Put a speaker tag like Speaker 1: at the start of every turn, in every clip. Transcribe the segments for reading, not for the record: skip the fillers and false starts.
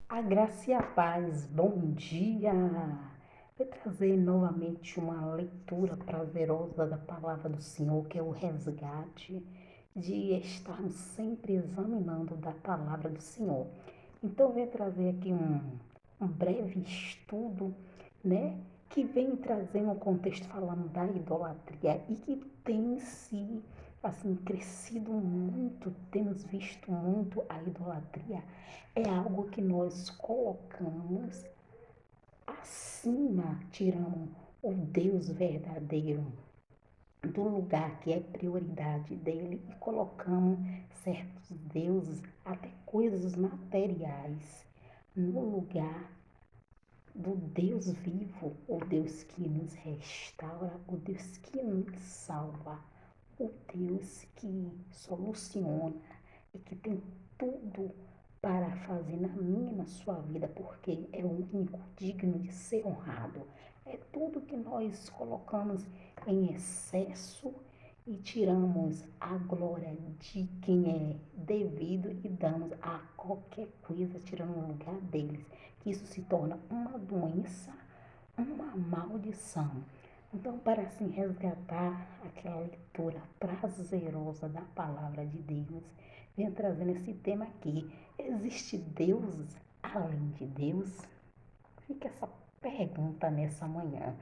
Speaker 1: A graça e a paz, bom dia! Vou trazer novamente uma leitura prazerosa da palavra do Senhor, que é o resgate de estarmos sempre examinando da palavra do Senhor. Então, eu vou trazer aqui um breve estudo, né, que vem trazendo um contexto falando da idolatria e que tem se assim crescido muito, temos visto muito a idolatria. É algo que nós colocamos acima, tiramos o Deus verdadeiro do lugar que é prioridade dele e colocamos certos deuses, até coisas materiais, no lugar do Deus vivo, o Deus que nos restaura, o Deus que nos salva, o Deus que soluciona e que tem tudo para fazer na minha e na sua vida, porque é o único digno de ser honrado. É tudo que nós colocamos em excesso e tiramos a glória de quem é devido e damos a qualquer coisa, tirando o lugar deles. Que isso se torna uma doença, uma maldição. Então, para assim resgatar aquela leitura prazerosa da palavra de Deus, venho trazendo esse tema aqui. Existe Deus além de Deus? Fica essa pergunta nessa manhã,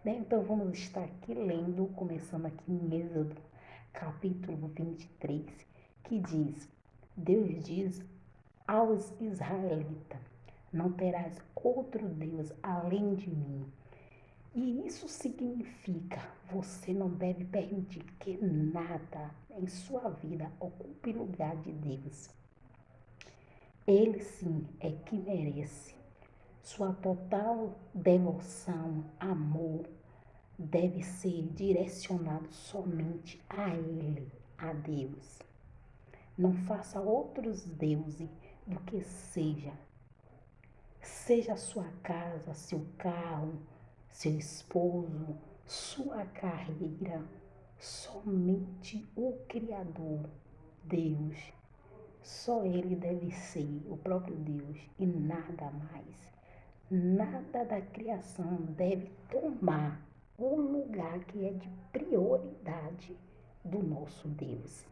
Speaker 1: né? Então, vamos estar aqui lendo, começando aqui em Êxodo, capítulo 23, que diz: Deus diz aos israelitas: não terás outro Deus além de mim. E isso significa, você não deve permitir que nada em sua vida ocupe lugar de Deus. Ele sim é que merece. Sua total devoção, amor, deve ser direcionado somente a Ele, a Deus. Não faça outros deuses do que seja. Seja a sua casa, seu carro, seu esposo, sua carreira, somente o Criador, Deus. Só Ele deve ser o próprio Deus e nada mais. Nada da criação deve tomar o lugar que é de prioridade do nosso Deus.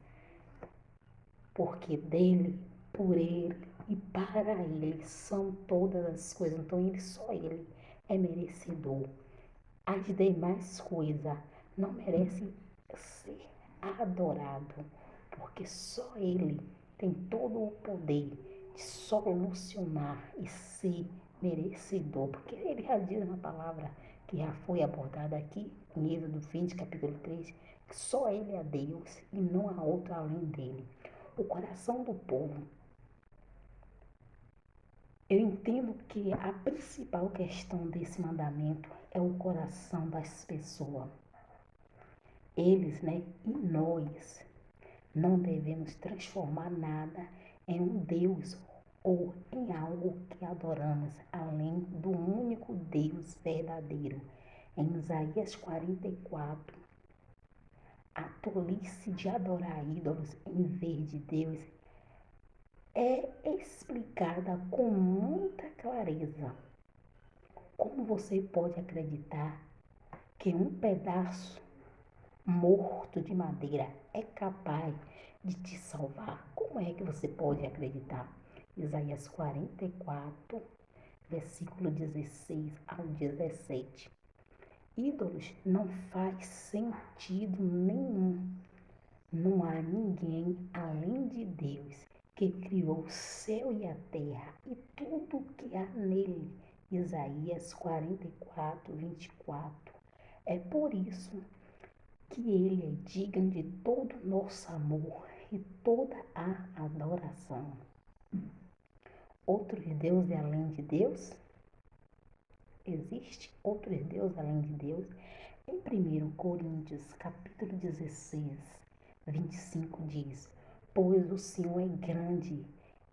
Speaker 1: Porque dele, por ele e para ele são todas as coisas. Então, só ele é merecedor. As demais coisas não merecem ser adorado, porque só ele tem todo o poder de solucionar e ser merecedor, porque ele já diz na palavra que já foi abordada aqui em Êxodo 20, capítulo 3, que só ele é Deus e não há outro além dele. O coração do povo, eu entendo que a principal questão desse mandamento é o coração das pessoas. Eles, né, e nós não devemos transformar nada em um Deus ou em algo que adoramos, além do único Deus verdadeiro. Em Isaías 44, a tolice de adorar ídolos em vez de Deus é explicada com muita clareza. Como você pode acreditar que um pedaço morto de madeira é capaz de te salvar? Como é que você pode acreditar? Isaías 44, versículo 16 ao 17. Ídolos não faz sentido nenhum. Não há ninguém além de Deus que criou o céu e a terra e tudo que há nele. Isaías 44, 24. É por isso que ele é digno de todo o nosso amor e toda a adoração. Outros deuses além de Deus? Existe outros deuses além de Deus? Em 1 Coríntios, capítulo 16, 25 diz: pois o Senhor é grande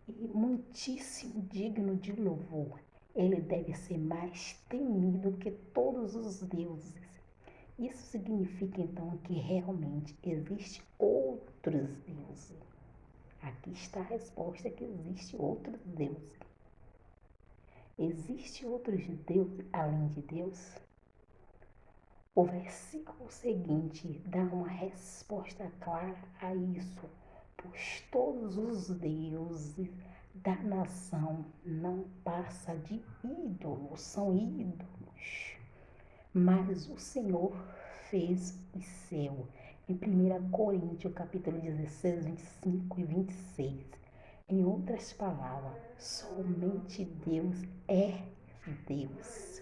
Speaker 1: e muitíssimo digno de louvor. Ele deve ser mais temido que todos os deuses. Isso significa então que realmente existem outros deuses. Aqui está a resposta, que existe outros deuses. Existe outros deuses além de Deus? O versículo seguinte dá uma resposta clara a isso, pois todos os deuses da nação não passam de ídolos, são ídolos. Mas o Senhor fez o céu. Em 1 capítulo 16, 25 e 26. Em outras palavras, somente Deus é Deus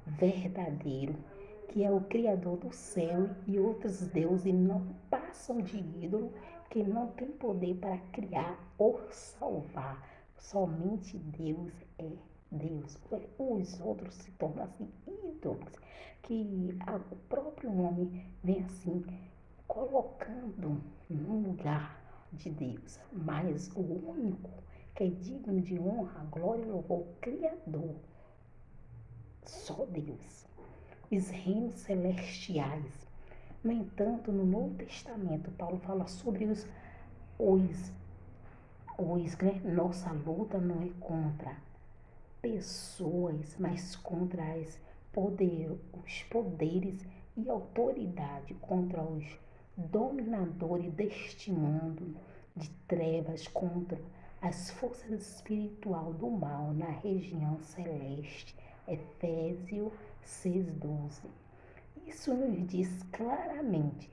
Speaker 1: verdadeiro, que é o Criador do céu, e outros deuses não passam de ídolo, que não tem poder para criar ou salvar. Somente Deus é Deus. Os outros se tornam assim ídolos, que o próprio homem vem assim colocando no lugar de Deus. Mas o único que é digno de honra, glória e louvor, o Criador, só Deus. Os reinos celestiais. No entanto, no Novo Testamento, Paulo fala sobre nossa luta não é contra pessoas, mas contra os poderes e autoridade, contra os dominadores deste mundo de trevas, contra as forças espirituais do mal na região celeste. Efésios 6:12. Isso nos diz claramente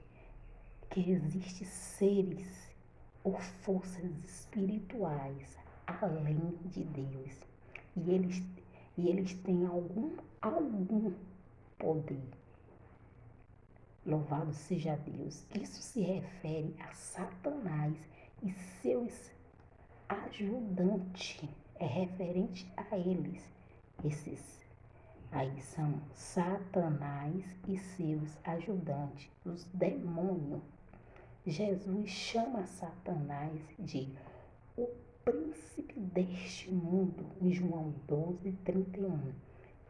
Speaker 1: que existem seres ou forças espirituais além de Deus. E eles têm algum poder. Louvado seja Deus. Isso se refere a Satanás e seus ajudantes. É referente a eles. Esses aí são Satanás e seus ajudantes, os demônios. Jesus chama Satanás de o príncipe deste mundo, em João 12:31.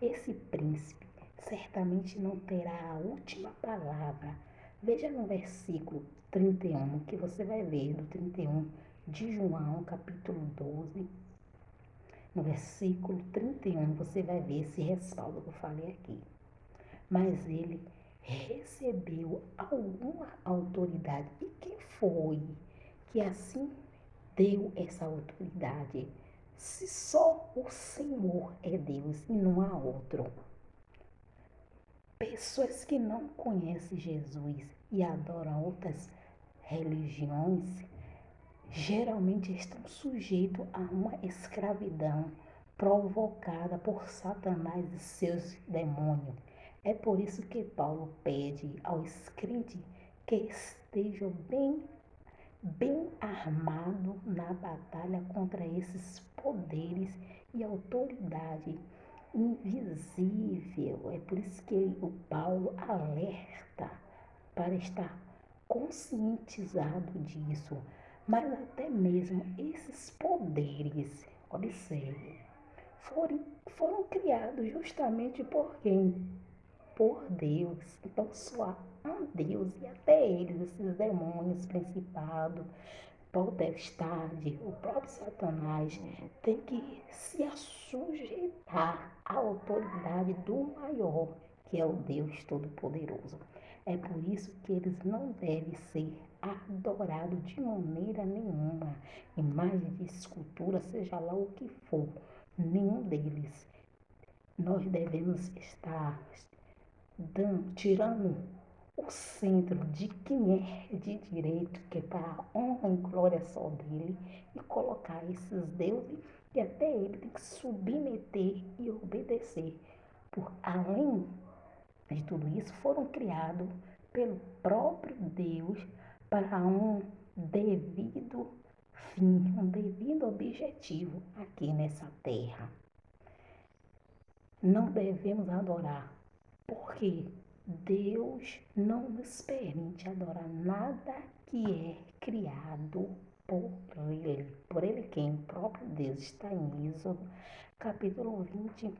Speaker 1: Esse príncipe certamente não terá a última palavra. Veja no versículo 31, que você vai ver do 31 de João, capítulo 12. No versículo 31, você vai ver esse respaldo que eu falei aqui. Mas ele recebeu alguma autoridade. E quem foi que assim deu essa autoridade? Se só o Senhor é Deus e não há outro. Pessoas que não conhecem Jesus e adoram outras religiões, geralmente estão sujeitos a uma escravidão provocada por Satanás e seus demônios. É por isso que Paulo pede aos crentes que estejam bem armados na batalha contra esses poderes e autoridade invisível. É por isso que o Paulo alerta para estar conscientizado disso. Mas até mesmo esses poderes, observe, foram criados justamente por quem? Por Deus. Então só há um Deus, e até eles, esses demônios, principados, potestade, o próprio Satanás, tem que se sujeitar à autoridade do maior, que é o Deus Todo-Poderoso. É por isso que eles não devem ser adorados de maneira nenhuma. Imagem de escultura, seja lá o que for, nenhum deles. Nós devemos estar tirando o centro de quem é de direito, que é para a honra e glória só dele, e colocar esses deuses que até ele tem que submeter e obedecer. Por além de tudo isso, foram criados pelo próprio Deus para um devido fim, um devido objetivo aqui nessa terra. Não devemos adorar, porque Deus não nos permite adorar nada que é criado por Ele. Por Ele quem? O próprio Deus. Está em Êxodo, capítulo 20,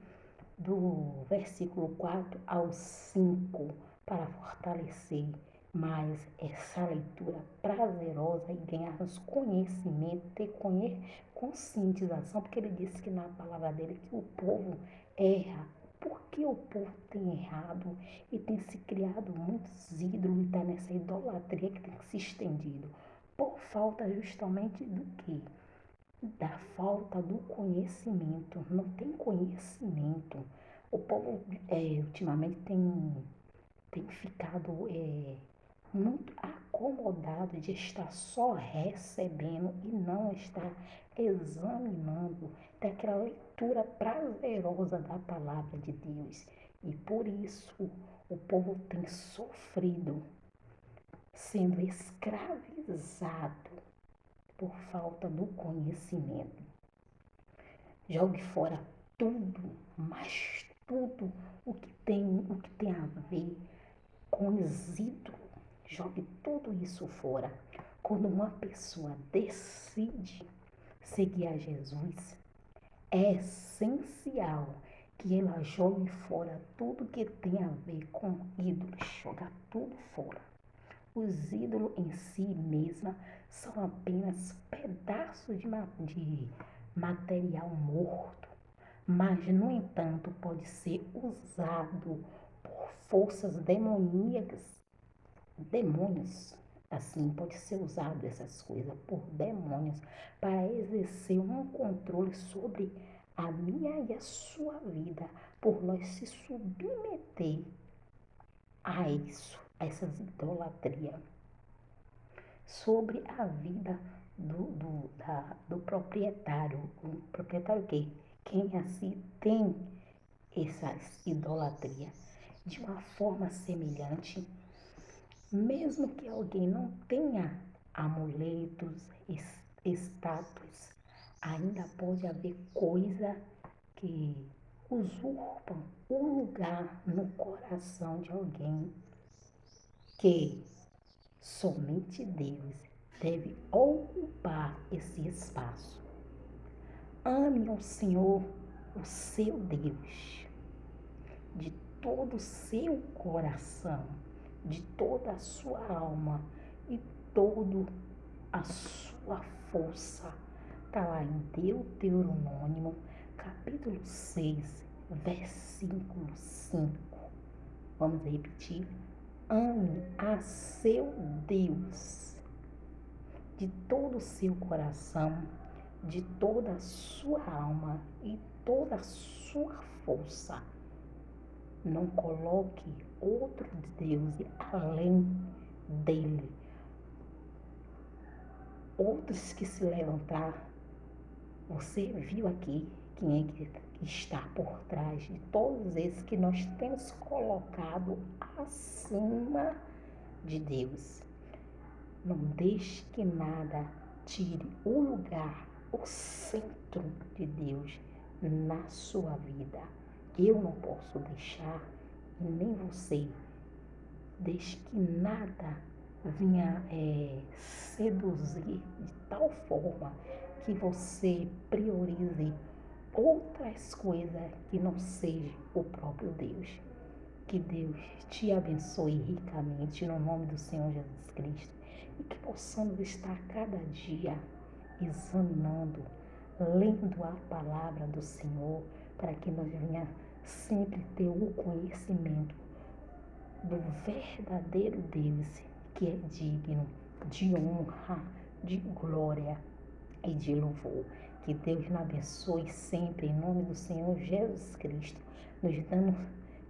Speaker 1: do versículo 4 ao 5, para fortalecer Mas essa leitura prazerosa e ganharmos conhecimento, ter conscientização, porque ele disse que na palavra dele que o povo erra. Por que o povo tem errado e tem se criado muitos ídolos e está nessa idolatria que tem se estendido? Por falta justamente do quê? Da falta do conhecimento. Não tem conhecimento. O povo ultimamente tem ficado muito acomodado de estar só recebendo e não estar examinando daquela leitura prazerosa da palavra de Deus. E por isso o povo tem sofrido, sendo escravizado por falta do conhecimento. Jogue fora tudo, mas tudo o que tem a ver com os ídolos. Jogue tudo isso fora. Quando uma pessoa decide seguir a Jesus, é essencial que ela jogue fora tudo que tem a ver com ídolos. Joga tudo fora. Os ídolos em si mesma são apenas pedaços de material morto, mas, no entanto, pode ser usado por forças demoníacas, demônios. Assim, pode ser usado essas coisas por demônios para exercer um controle sobre a minha e a sua vida, por nós se submeter a isso, a essas idolatrias, sobre a vida do proprietário. O proprietário que quem assim tem essas idolatrias. De uma forma semelhante, mesmo que alguém não tenha amuletos, estátuas, ainda pode haver coisa que usurpam o lugar no coração de alguém que somente Deus deve ocupar esse espaço. Ame o Senhor, o seu Deus, de todo o seu coração, de toda a sua alma e toda a sua força. Está lá em Deuteronômio, capítulo 6, versículo 5. Vamos repetir. Ame a seu Deus de todo o seu coração, de toda a sua alma e toda a sua força. Não coloque outro Deus além dele. Outros que se levantar, você viu aqui quem é que está por trás de todos esses que nós temos colocado acima de Deus. Não deixe que nada tire o lugar, o centro de Deus na sua vida. Eu não posso deixar e nem você. Deixe que nada venha seduzir de tal forma que você priorize outras coisas que não seja o próprio Deus. Que Deus te abençoe ricamente no nome do Senhor Jesus Cristo e que possamos estar cada dia examinando, lendo a palavra do Senhor para que nós venhamos sempre ter o conhecimento do verdadeiro Deus que é digno de honra, de glória e de louvor. Que Deus nos abençoe sempre em nome do Senhor Jesus Cristo, nos dando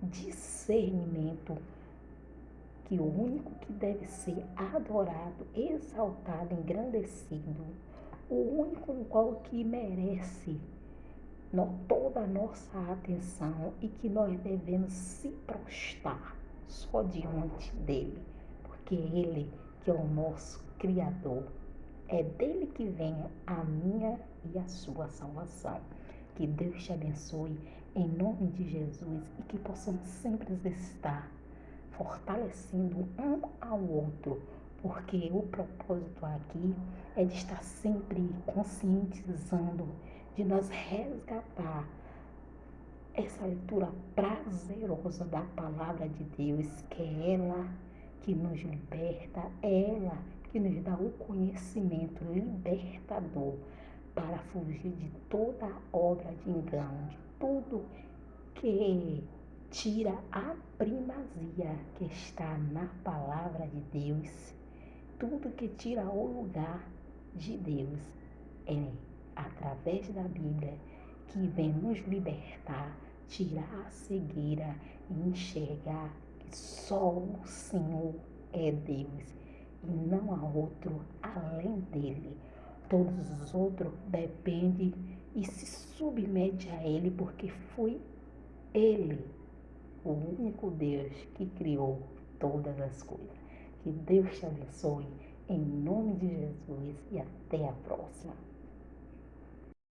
Speaker 1: discernimento que o único que deve ser adorado, exaltado, engrandecido, o único no qual que merece toda a nossa atenção e que nós devemos se prostrar só diante dele, porque ele que é o nosso Criador, é dele que vem a minha e a sua salvação. Que Deus te abençoe em nome de Jesus e que possamos sempre estar fortalecendo um ao outro, porque o propósito aqui é de estar sempre conscientizando, de nós resgatar essa leitura prazerosa da palavra de Deus, que é ela que nos liberta, é ela que nos dá o conhecimento libertador para fugir de toda obra de engano, de tudo que tira a primazia que está na palavra de Deus, tudo que tira o lugar de Deus. É através da Bíblia que vem nos libertar, tirar a cegueira e enxergar que só o Senhor é Deus e não há outro além dele. Todos os outros dependem e se submetem a ele, porque foi ele, o único Deus que criou todas as coisas. Que Deus te abençoe, em nome de Jesus, e até a próxima.